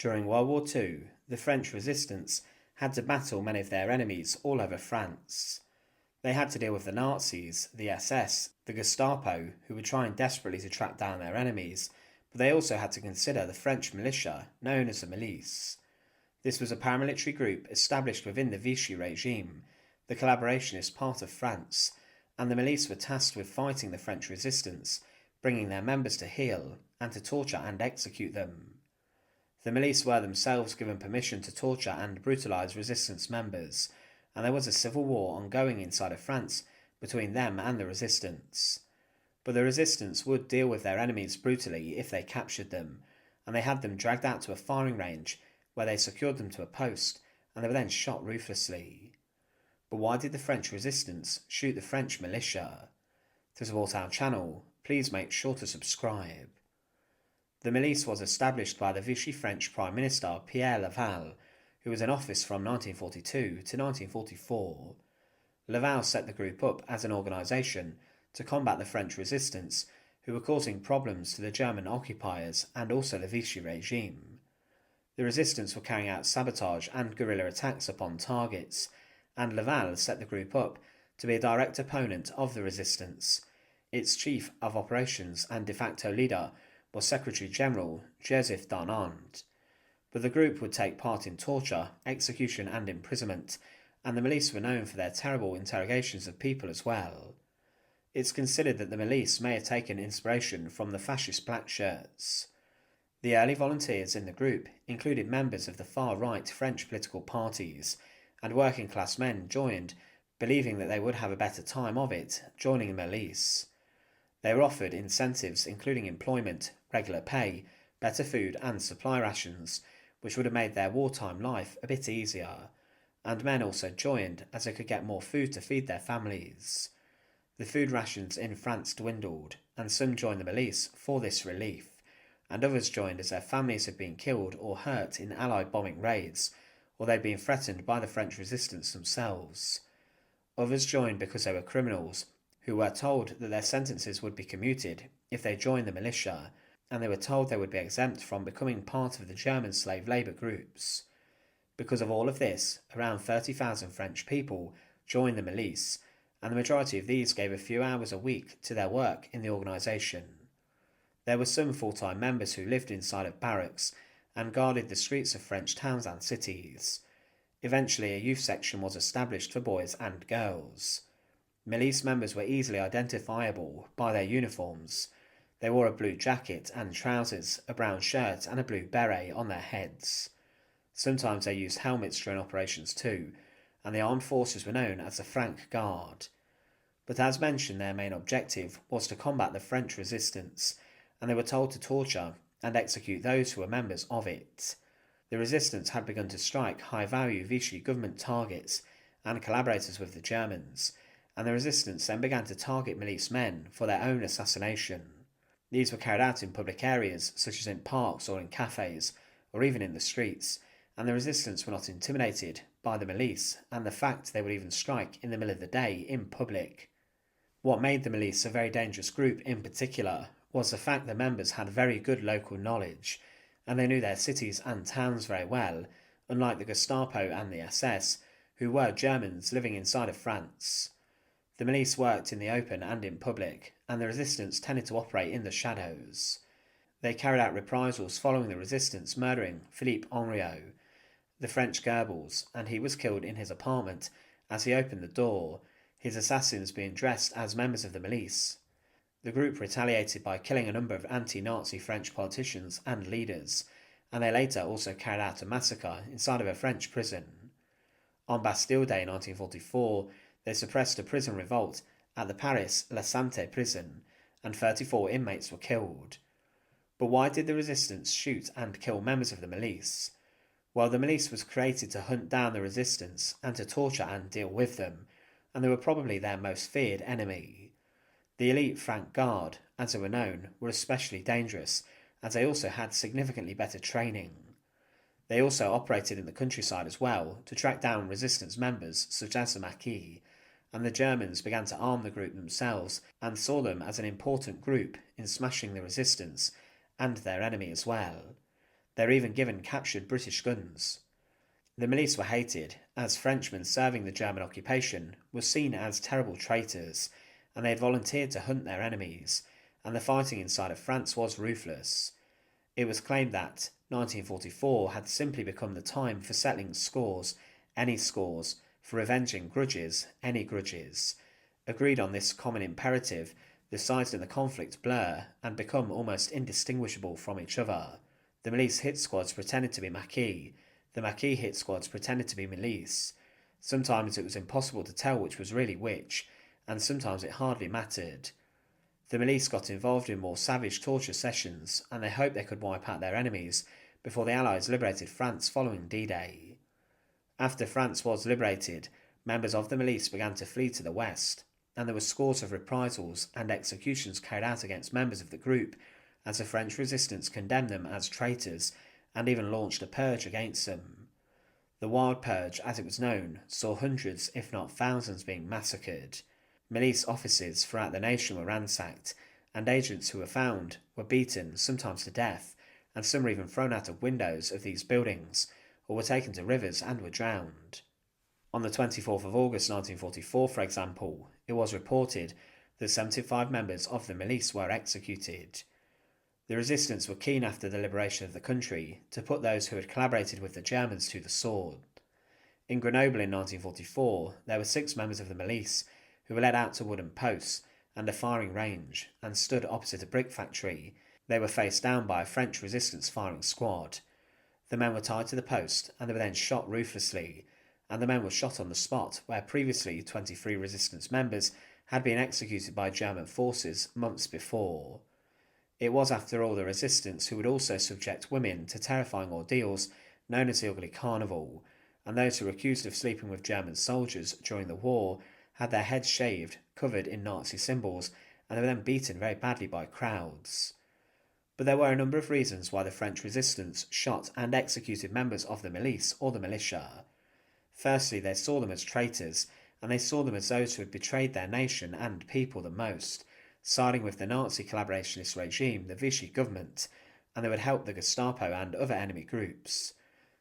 During World War II, the French resistance had to battle many of their enemies all over France. They had to deal with the Nazis, the SS, the Gestapo, who were trying desperately to track down their enemies, but they also had to consider the French militia, known as the Milice. This was a paramilitary group established within the Vichy regime, the collaborationist part of France, and the Milice were tasked with fighting the French resistance, bringing their members to heel, and to torture and execute them. The Milice were themselves given permission to torture and brutalise resistance members, and there was a civil war ongoing inside of France between them and the resistance. But the resistance would deal with their enemies brutally if they captured them, and they had them dragged out to a firing range where they secured them to a post, and they were then shot ruthlessly. But why did the French resistance shoot the French militia? To support our channel, please make sure to subscribe. The Milice was established by the Vichy French Prime Minister Pierre Laval, who was in office from 1942 to 1944. Laval set the group up as an organisation to combat the French resistance, who were causing problems to the German occupiers and also the Vichy regime. The resistance were carrying out sabotage and guerrilla attacks upon targets, and Laval set the group up to be a direct opponent of the resistance. Its chief of operations and de facto leader was Secretary General Joseph Darnand. But the group would take part in torture, execution and imprisonment, and the Milice were known for their terrible interrogations of people as well. It's considered that the Milice may have taken inspiration from the fascist black shirts. The early volunteers in the group included members of the far-right French political parties, and working-class men joined, believing that they would have a better time of it joining the Milice. They were offered incentives including employment, regular pay, better food and supply rations, which would have made their wartime life a bit easier, and men also joined as they could get more food to feed their families. The food rations in France dwindled, and some joined the Milice for this relief, and others joined as their families had been killed or hurt in Allied bombing raids, or they'd been threatened by the French resistance themselves. Others joined because they were criminals, who were told that their sentences would be commuted if they joined the militia, and they were told they would be exempt from becoming part of the German slave labour groups. Because of all of this, around 30,000 French people joined the Milice, and the majority of these gave a few hours a week to their work in the organisation. There were some full-time members who lived inside of barracks and guarded the streets of French towns and cities. Eventually a youth section was established for boys and girls. Milice members were easily identifiable by their uniforms. They wore a blue jacket and trousers, a brown shirt and a blue beret on their heads. Sometimes they used helmets during operations too, and the armed forces were known as the Franc Guard. But as mentioned, their main objective was to combat the French resistance, and they were told to torture and execute those who were members of it. The resistance had begun to strike high-value Vichy government targets and collaborators with the Germans, and the resistance then began to target Milice men for their own assassination. These were carried out in public areas such as in parks or in cafes, or even in the streets, and the resistance were not intimidated by the Milice and the fact they would even strike in the middle of the day in public. What made the Milice a very dangerous group in particular was the fact that members had very good local knowledge, and they knew their cities and towns very well, unlike the Gestapo and the SS, who were Germans living inside of France. The Milice worked in the open and in public, and the resistance tended to operate in the shadows. They carried out reprisals following the resistance murdering Philippe Henriot, the French Goebbels, and he was killed in his apartment as he opened the door, his assassins being dressed as members of the Milice. The group retaliated by killing a number of anti-Nazi French politicians and leaders, and they later also carried out a massacre inside of a French prison. On Bastille Day 1944, they suppressed a prison revolt at the Paris La Santé prison, and 34 inmates were killed. But why did the resistance shoot and kill members of the Milice? Well, the Milice was created to hunt down the resistance and to torture and deal with them, and they were probably their most feared enemy. The elite Franc Guard, as they were known, were especially dangerous, as they also had significantly better training. They also operated in the countryside as well to track down resistance members such as the Maquis, and the Germans began to arm the group themselves and saw them as an important group in smashing the resistance and their enemy as well. They were even given captured British guns. The Milice were hated, as Frenchmen serving the German occupation were seen as terrible traitors, and they had volunteered to hunt their enemies, and the fighting inside of France was ruthless. It was claimed that 1944 had simply become the time for settling scores, any scores, for avenging grudges, any grudges. Agreed on this common imperative, the sides in the conflict blur and become almost indistinguishable from each other. The Milice hit squads pretended to be Maquis, the Maquis hit squads pretended to be Milice. Sometimes it was impossible to tell which was really which, and sometimes it hardly mattered. The Milice got involved in more savage torture sessions, and they hoped they could wipe out their enemies before the Allies liberated France following D-Day. After France was liberated, members of the Milice began to flee to the west, and there were scores of reprisals and executions carried out against members of the group, as the French resistance condemned them as traitors and even launched a purge against them. The Wild Purge, as it was known, saw hundreds, if not thousands, being massacred. Milice offices throughout the nation were ransacked, and agents who were found were beaten, sometimes to death, and some were even thrown out of windows of these buildings, or were taken to rivers and were drowned. On the 24th of August 1944, for example, it was reported that 75 members of the Milice were executed. The resistance were keen after the liberation of the country to put those who had collaborated with the Germans to the sword. In Grenoble in 1944, there were 6 members of the Milice who were led out to wooden posts and a firing range and stood opposite a brick factory. They were faced down by a French resistance firing squad. The men were tied to the post and they were then shot ruthlessly, and the men were shot on the spot where previously 23 resistance members had been executed by German forces months before. It was, after all, the resistance who would also subject women to terrifying ordeals known as the Ugly Carnival, and those who were accused of sleeping with German soldiers during the war had their heads shaved, covered in Nazi symbols, and they were then beaten very badly by crowds. But there were a number of reasons why the French resistance shot and executed members of the Milice or the Militia. Firstly, they saw them as traitors, and they saw them as those who had betrayed their nation and people the most, siding with the Nazi collaborationist regime, the Vichy government, and they would help the Gestapo and other enemy groups.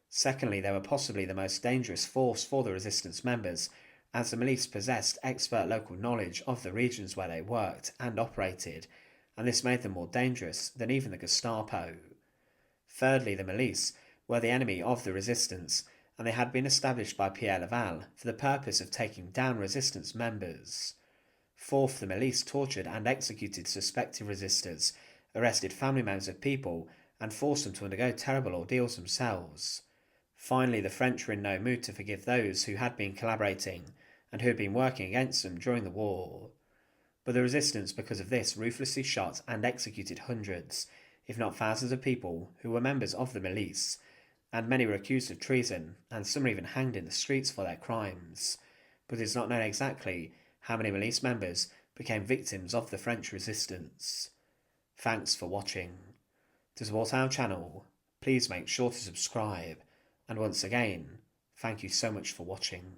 Secondly, they were possibly the most dangerous force for the resistance members, as the Milice possessed expert local knowledge of the regions where they worked and operated, and this made them more dangerous than even the Gestapo. Thirdly, the Milice were the enemy of the resistance, and they had been established by Pierre Laval for the purpose of taking down resistance members. Fourth, the Milice tortured and executed suspected resistors, arrested family members of people, and forced them to undergo terrible ordeals themselves. Finally, the French were in no mood to forgive those who had been collaborating and who had been working against them during the war. But the resistance, because of this, ruthlessly shot and executed hundreds, if not thousands of people who were members of the Milice, and many were accused of treason, and some were even hanged in the streets for their crimes. But it is not known exactly how many Milice members became victims of the French resistance. Thanks for watching. To support our channel, please make sure to subscribe, and once again, thank you so much for watching.